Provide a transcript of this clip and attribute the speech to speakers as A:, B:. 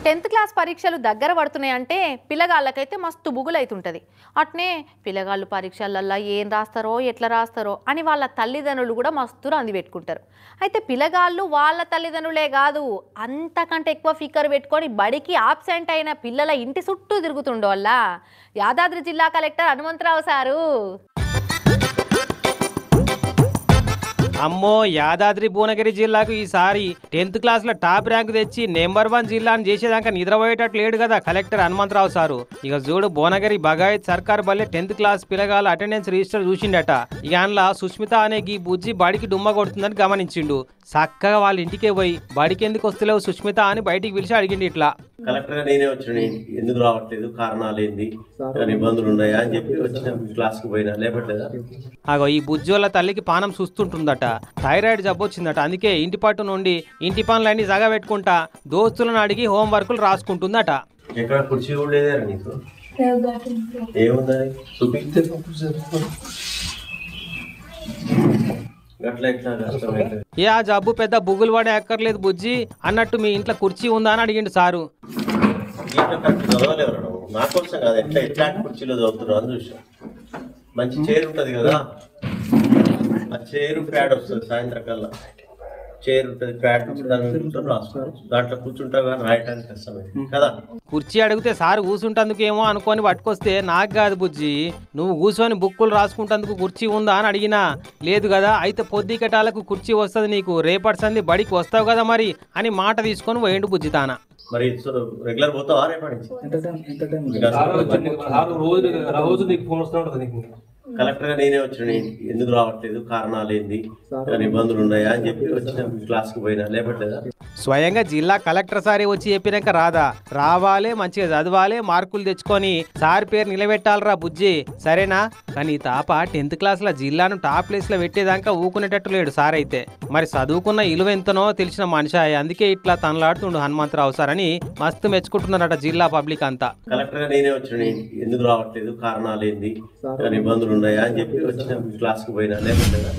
A: 10th class పరీక్షలు దగ్గర పడుతున్నాయంటే పిల్లగాళ్ళకైతే మస్తు బుగులైతుంటది. అట్నే పిల్లగాళ్ళు పరీక్షలల్లో ఏం రాస్తారో ఎట్లా రాస్తారో అని వాళ్ళ తల్లిదండ్రులు కూడా మస్తు రంది పెట్టుకుంటారు. అయితే పిల్లగాళ్ళు వాళ్ళ తల్లిదండ్రులే కాదు అంతకంటే ఎక్కువ ఫికర్ పెట్టుకొని బడికి ఆబ్సెంట్ అయిన పిల్లల ఇంటి చుట్టూ తిరుగుతుండోళ్ళ యాదాద్రి జిల్లా కలెక్టర్ హనుమంతరావు సారు.
B: అమ్మో యాదాద్రి భువనగిరి జిల్లాకు ఈసారి 10th క్లాస్లో టాప్ ర్యాంక్ తెచ్చి నెంబర్ 1 జిల్లాను చేసేదాకా నిద్రపోయేటట్లు లేడు కదా కలెక్టర్ హనుమంతరావు సారు. ఇక చూడు భువనగిరి బగాయత్ సర్కార్ బల్లే 10th క్లాస్ పిల్లగాల అటెండెన్స్ రిజిస్టర్ చూసిండట. ఇక అందులో సుష్మిత అనే గీ బుజ్జి బడికి డుమ్మ కొడుతుందని గమనించిండు. చక్కగా వాళ్ళ ఇంటికే పోయి బడికి ఎందుకు వస్తలేవు సుష్మిత అని బయటికి పిలిచి అడిగిండు. ఇట్లా
C: కలెక్టర్ నేనే వచ్చిన ఎందుకు రావట్లేదు కారణాలు ఏంది ఇబ్బందులు ఉన్నాయా అని చెప్పి వచ్చిన క్లాస్ కు పోయినా లేపట్లేదా.
B: అగో ఈ బుజ్జి వాళ్ళ తల్లికి పానం చూస్తుంటుందట, థైరాయిడ్ జబ్బు వచ్చిందట. అందుకే ఇంటి పట్టు నుండి ఇంటి పనులన్నీ జగ పెట్టుకుంటా దోస్తులను అడిగి హోంవర్కులు రాసుకుంటుందట.
C: ఎక్కడ కుర్చీ కూడా లేదా నీకు? ఏముందని చూపిస్తే
B: ఏ ఆ జబ్బు పెద్ద బుగులు పడే ఎక్కర్లేదు బుజ్జి అన్నట్టు మీ ఇంట్లో కుర్చీ ఉందా అని అడిగిండు సారు.
C: చదవలేరు నా కోసం కాదు, ఎట్లాంటి కుర్చీలో చదువుతున్నారు అని చూసా. మంచి చైర్ ఉంటది కదా, ఆ చైర్ ప్యాడ్ వస్తుంది సాయంత్రం కల్లా. చైర్ ఉంటుంది ప్యాడ్ రాసుకోవచ్చు, దాంట్లో కూర్చుంటావు కానీ రాయటానికి కష్టమే కదా.
B: కుర్చీ అడిగితే సార్ కూర్చుంటందుకేమో అనుకొని పట్టుకొస్తే నాకు కాదు బుజ్జి, నువ్వు కూర్చొని బుక్కులు రాసుకుంటందుకు కుర్చీ ఉందా అని అడిగినా. లేదు కదా, అయితే పొద్దుకటాలకు కుర్చీ వస్తుంది నీకు, రేపటి సంది బడికి వస్తావు కదా మరి అని మాట తీసుకొని పోయిండు బుజ్జి తాన.
C: మరి రెగ్యులర్ పోతావా రేపటి నుంచి? కలెక్టర్ గా నేనే వచ్చిన ఎందుకు రావట్లేదు కారణాలు ఏంది ఇబ్బందులు ఉన్నాయా అని చెప్పి వచ్చిన క్లాస్ కు పోయినా లేపట్లేదా.
B: స్వయంగా జిల్లా కలెక్టర్ సారే వచ్చి చెప్పినాక రాదా? రావాలే, మంచిగా చదవాలి, మార్కులు తెచ్చుకొని సార్ పేరు నిలబెట్టాలరా బుజ్జి, సరేనా? కానీ తాప 10th క్లాస్లో జిల్లాను టాప్ ప్లేస్లో పెట్టేదాకా ఊకునేటట్టు లేడు సార్. అయితే మరి చదువుకున్న ఇలువ ఎంతనో తెలిసిన మనిషి, అందుకే ఇట్లా తనలాడుతుండు హనుమంతరావు సార్ అని మస్తు మెచ్చుకుంటున్నారట జిల్లా పబ్లిక్ అంతా.
C: కలెక్టర్ గా నేనే వచ్చిన ఎందుకు రావట్లేదు కారణాలు ఏంది ఇబ్బందులు ఉన్నాయా అని చెప్పి వచ్చిన క్లాస్ కు పోయినా లేపట్లేదా.